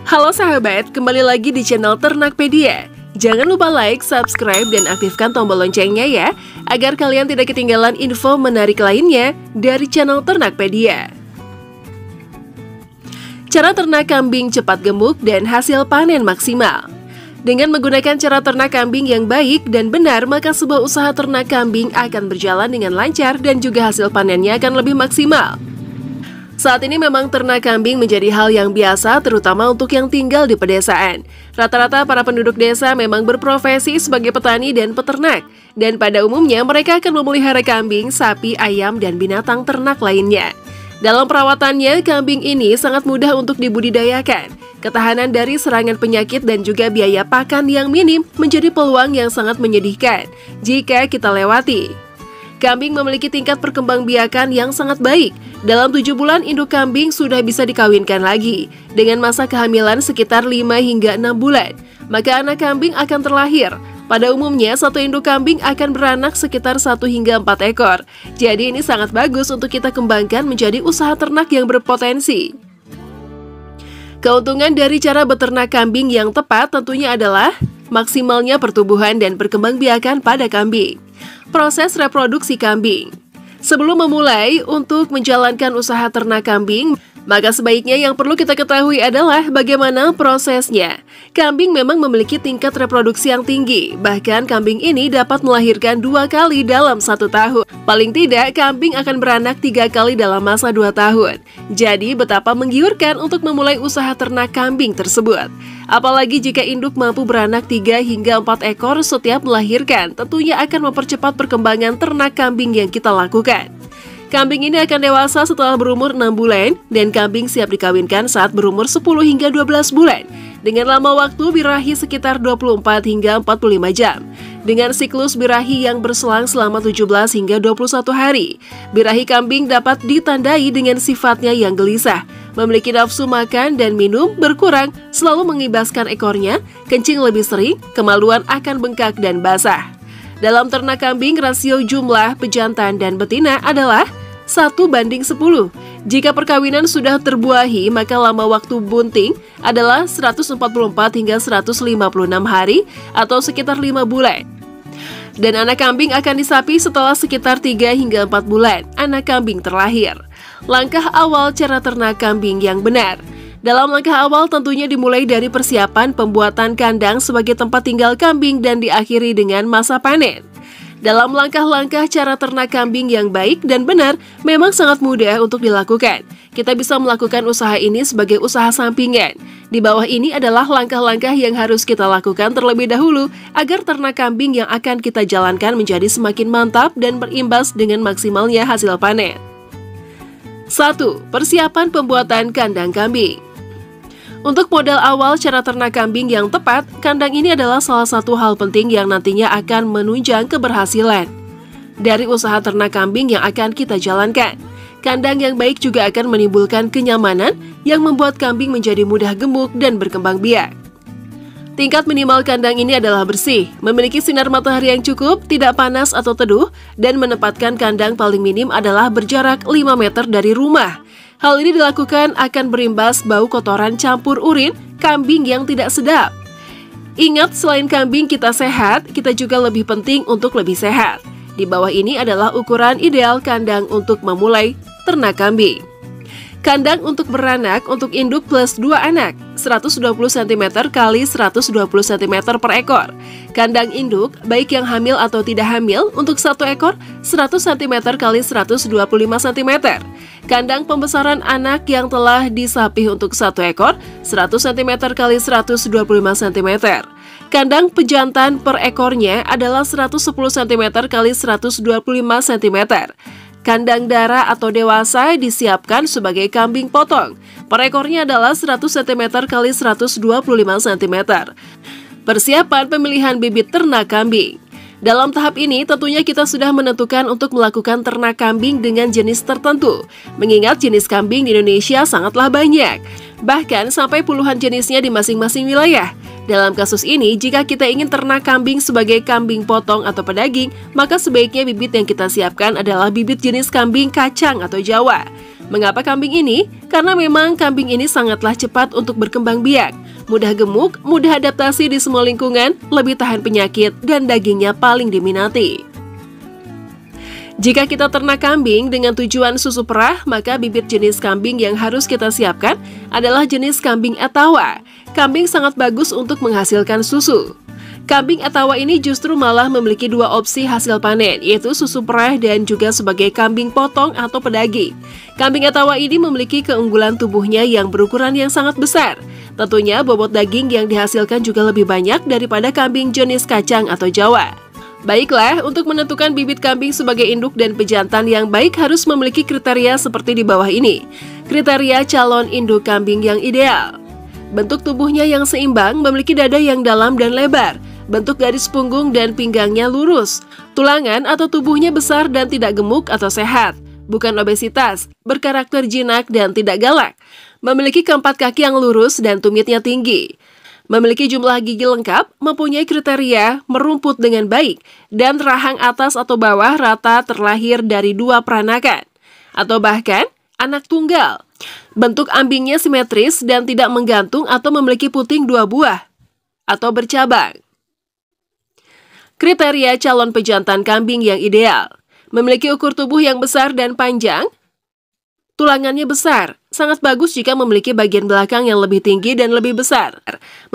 Halo sahabat, kembali lagi di channel Ternakpedia. Jangan lupa like, subscribe, dan aktifkan tombol loncengnya ya, agar kalian tidak ketinggalan info menarik lainnya dari channel Ternakpedia. Cara ternak kambing cepat gemuk dan hasil panen maksimal. Dengan menggunakan cara ternak kambing yang baik dan benar, maka sebuah usaha ternak kambing akan berjalan dengan lancar dan juga hasil panennya akan lebih maksimal. Saat ini memang ternak kambing menjadi hal yang biasa, terutama untuk yang tinggal di pedesaan. Rata-rata para penduduk desa memang berprofesi sebagai petani dan peternak, dan pada umumnya mereka akan memelihara kambing, sapi, ayam, dan binatang ternak lainnya. Dalam perawatannya, kambing ini sangat mudah untuk dibudidayakan. Ketahanan dari serangan penyakit dan juga biaya pakan yang minim menjadi peluang yang sangat menyedihkan jika kita lewati. Kambing memiliki tingkat perkembangbiakan yang sangat baik. Dalam 7 bulan, induk kambing sudah bisa dikawinkan lagi. Dengan masa kehamilan sekitar 5 hingga 6 bulan, maka anak kambing akan terlahir. Pada umumnya, satu induk kambing akan beranak sekitar 1 hingga 4 ekor. Jadi ini sangat bagus untuk kita kembangkan menjadi usaha ternak yang berpotensi. Keuntungan dari cara beternak kambing yang tepat tentunya adalah maksimalnya pertumbuhan dan perkembangbiakan pada kambing. Proses reproduksi kambing. Sebelum memulai untuk menjalankan usaha ternak kambing, maka sebaiknya yang perlu kita ketahui adalah bagaimana prosesnya. Kambing memang memiliki tingkat reproduksi yang tinggi, bahkan kambing ini dapat melahirkan 2 kali dalam 1 tahun. Paling tidak, kambing akan beranak 3 kali dalam masa 2 tahun. Jadi betapa menggiurkan untuk memulai usaha ternak kambing tersebut. Apalagi jika induk mampu beranak 3 hingga 4 ekor setiap melahirkan, tentunya akan mempercepat perkembangan ternak kambing yang kita lakukan. Kambing ini akan dewasa setelah berumur 6 bulan dan kambing siap dikawinkan saat berumur 10 hingga 12 bulan. Dengan lama waktu birahi sekitar 24 hingga 45 jam. Dengan siklus birahi yang berselang selama 17 hingga 21 hari. Birahi kambing dapat ditandai dengan sifatnya yang gelisah, memiliki nafsu makan dan minum berkurang, selalu mengibaskan ekornya, kencing lebih sering, kemaluan akan bengkak dan basah. Dalam ternak kambing, rasio jumlah pejantan dan betina adalah 1:10. Jika perkawinan sudah terbuahi, maka lama waktu bunting adalah 144 hingga 156 hari atau sekitar 5 bulan. Dan anak kambing akan disapi setelah sekitar 3 hingga 4 bulan anak kambing terlahir. Langkah awal cara ternak kambing yang benar. Dalam langkah awal tentunya dimulai dari persiapan pembuatan kandang sebagai tempat tinggal kambing dan diakhiri dengan masa panen. Dalam langkah-langkah cara ternak kambing yang baik dan benar memang sangat mudah untuk dilakukan. Kita bisa melakukan usaha ini sebagai usaha sampingan. Di bawah ini adalah langkah-langkah yang harus kita lakukan terlebih dahulu agar ternak kambing yang akan kita jalankan menjadi semakin mantap dan berimbas dengan maksimalnya hasil panen. 1. Persiapan pembuatan kandang kambing. Untuk modal awal cara ternak kambing yang tepat, kandang ini adalah salah satu hal penting yang nantinya akan menunjang keberhasilan dari usaha ternak kambing yang akan kita jalankan. Kandang yang baik juga akan menimbulkan kenyamanan yang membuat kambing menjadi mudah gemuk dan berkembang biak. Tingkat minimal kandang ini adalah bersih, memiliki sinar matahari yang cukup, tidak panas atau teduh, dan menempatkan kandang paling minim adalah berjarak 5 meter dari rumah. Hal ini dilakukan akan berimbas bau kotoran campur urin kambing yang tidak sedap. Ingat, selain kambing kita sehat, kita juga lebih penting untuk lebih sehat. Di bawah ini adalah ukuran ideal kandang untuk memulai ternak kambing. Kandang untuk beranak untuk induk plus 2 anak, 120 cm x 120 cm per ekor. Kandang induk, baik yang hamil atau tidak hamil, untuk 1 ekor, 100 cm x 125 cm. Kandang pembesaran anak yang telah disapih untuk 1 ekor, 100 cm x 125 cm. Kandang pejantan per ekornya adalah 110 cm x 125 cm. Kandang darah atau dewasa disiapkan sebagai kambing potong. Per ekornya adalah 100 cm x 125 cm. Persiapan pemilihan bibit ternak kambing. Dalam tahap ini tentunya kita sudah menentukan untuk melakukan ternak kambing dengan jenis tertentu. Mengingat jenis kambing di Indonesia sangatlah banyak, bahkan sampai puluhan jenisnya di masing-masing wilayah. Dalam kasus ini, jika kita ingin ternak kambing sebagai kambing potong atau pedaging, maka sebaiknya bibit yang kita siapkan adalah bibit jenis kambing kacang atau Jawa. Mengapa kambing ini? Karena memang kambing ini sangatlah cepat untuk berkembang biak, mudah gemuk, mudah adaptasi di semua lingkungan, lebih tahan penyakit, dan dagingnya paling diminati. Jika kita ternak kambing dengan tujuan susu perah, maka bibit jenis kambing yang harus kita siapkan adalah jenis kambing Etawa. Kambing sangat bagus untuk menghasilkan susu. Kambing Etawa ini justru malah memiliki dua opsi hasil panen, yaitu susu perah dan juga sebagai kambing potong atau pedaging. Kambing Etawa ini memiliki keunggulan tubuhnya yang berukuran yang sangat besar. Tentunya bobot daging yang dihasilkan juga lebih banyak daripada kambing jenis kacang atau Jawa. Baiklah, untuk menentukan bibit kambing sebagai induk dan pejantan yang baik harus memiliki kriteria seperti di bawah ini. Kriteria calon induk kambing yang ideal. Bentuk tubuhnya yang seimbang, memiliki dada yang dalam dan lebar, bentuk garis punggung dan pinggangnya lurus, tulangan atau tubuhnya besar dan tidak gemuk atau sehat, bukan obesitas, berkarakter jinak dan tidak galak, memiliki keempat kaki yang lurus dan tumitnya tinggi, memiliki jumlah gigi lengkap, mempunyai kriteria merumput dengan baik, dan rahang atas atau bawah rata terlahir dari dua peranakan, atau bahkan anak tunggal. Bentuk ambingnya simetris dan tidak menggantung atau memiliki puting dua buah, atau bercabang. Kriteria calon pejantan kambing yang ideal. Memiliki ukur tubuh yang besar dan panjang, tulangannya besar, sangat bagus jika memiliki bagian belakang yang lebih tinggi dan lebih besar.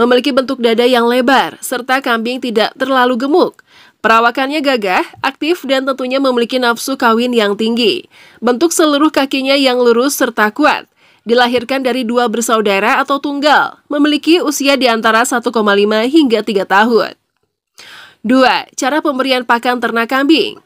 Memiliki bentuk dada yang lebar, serta kambing tidak terlalu gemuk. Perawakannya gagah, aktif, dan tentunya memiliki nafsu kawin yang tinggi. Bentuk seluruh kakinya yang lurus serta kuat. Dilahirkan dari dua bersaudara atau tunggal. Memiliki usia di antara 1,5 hingga 3 tahun. 2. Cara pemberian pakan ternak kambing.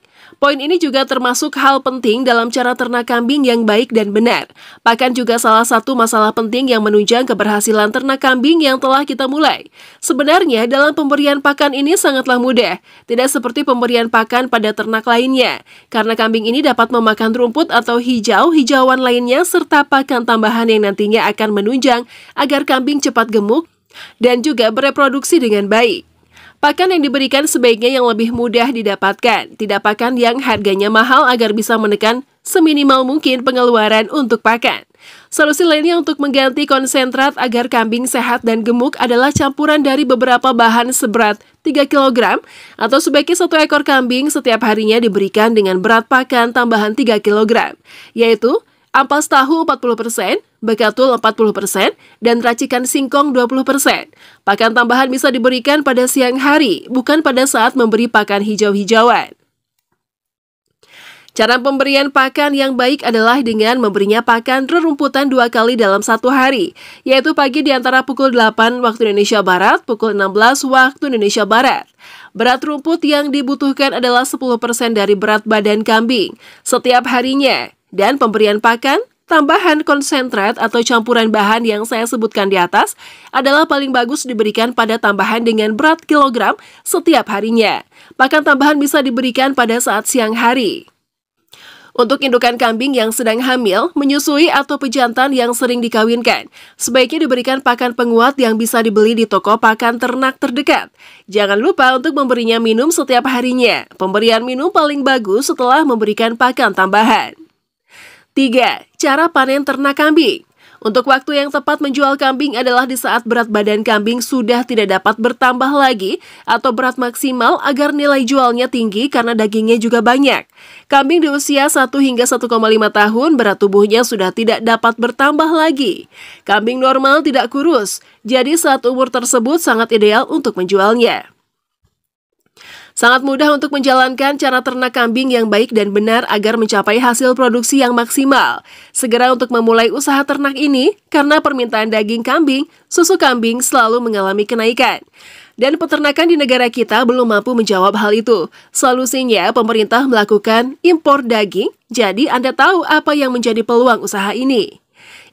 Poin ini juga termasuk hal penting dalam cara ternak kambing yang baik dan benar. Pakan juga salah satu masalah penting yang menunjang keberhasilan ternak kambing yang telah kita mulai. Sebenarnya dalam pemberian pakan ini sangatlah mudah, tidak seperti pemberian pakan pada ternak lainnya. Karena kambing ini dapat memakan rumput atau hijauan lainnya serta pakan tambahan yang nantinya akan menunjang agar kambing cepat gemuk dan juga bereproduksi dengan baik. Pakan yang diberikan sebaiknya yang lebih mudah didapatkan, tidak pakan yang harganya mahal agar bisa menekan seminimal mungkin pengeluaran untuk pakan. Solusi lainnya untuk mengganti konsentrat agar kambing sehat dan gemuk adalah campuran dari beberapa bahan seberat 3 kg atau sebaiknya satu ekor kambing setiap harinya diberikan dengan berat pakan tambahan 3 kg, yaitu ampas tahu 40%, bekatul 40%, dan racikan singkong 20%. Pakan tambahan bisa diberikan pada siang hari, bukan pada saat memberi pakan hijau-hijauan. Cara pemberian pakan yang baik adalah dengan memberinya pakan rerumputan 2 kali dalam 1 hari, yaitu pagi di antara pukul 8 waktu Indonesia Barat, pukul 16 waktu Indonesia Barat. Berat rumput yang dibutuhkan adalah 10% dari berat badan kambing setiap harinya. Dan pemberian pakan, tambahan konsentrat atau campuran bahan yang saya sebutkan di atas adalah paling bagus diberikan pada tambahan dengan berat kilogram setiap harinya. Pakan tambahan bisa diberikan pada saat siang hari. Untuk indukan kambing yang sedang hamil, menyusui atau pejantan yang sering dikawinkan, sebaiknya diberikan pakan penguat yang bisa dibeli di toko pakan ternak terdekat. Jangan lupa untuk memberinya minum setiap harinya. Pemberian minum paling bagus setelah memberikan pakan tambahan. 3. Cara panen ternak kambing. Untuk waktu yang tepat menjual kambing adalah di saat berat badan kambing sudah tidak dapat bertambah lagi atau berat maksimal agar nilai jualnya tinggi karena dagingnya juga banyak. Kambing di usia 1 hingga 1,5 tahun berat tubuhnya sudah tidak dapat bertambah lagi. Kambing normal tidak kurus, jadi saat umur tersebut sangat ideal untuk menjualnya. Sangat mudah untuk menjalankan cara ternak kambing yang baik dan benar agar mencapai hasil produksi yang maksimal. Segera untuk memulai usaha ternak ini, karena permintaan daging kambing, susu kambing selalu mengalami kenaikan. Dan peternakan di negara kita belum mampu menjawab hal itu. Solusinya, pemerintah melakukan impor daging, jadi Anda tahu apa yang menjadi peluang usaha ini.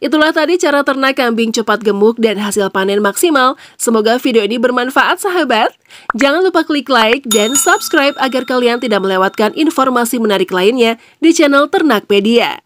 Itulah tadi cara ternak kambing cepat gemuk dan hasil panen maksimal. Semoga video ini bermanfaat, sahabat. Jangan lupa klik like dan subscribe agar kalian tidak melewatkan informasi menarik lainnya di channel Ternakpedia.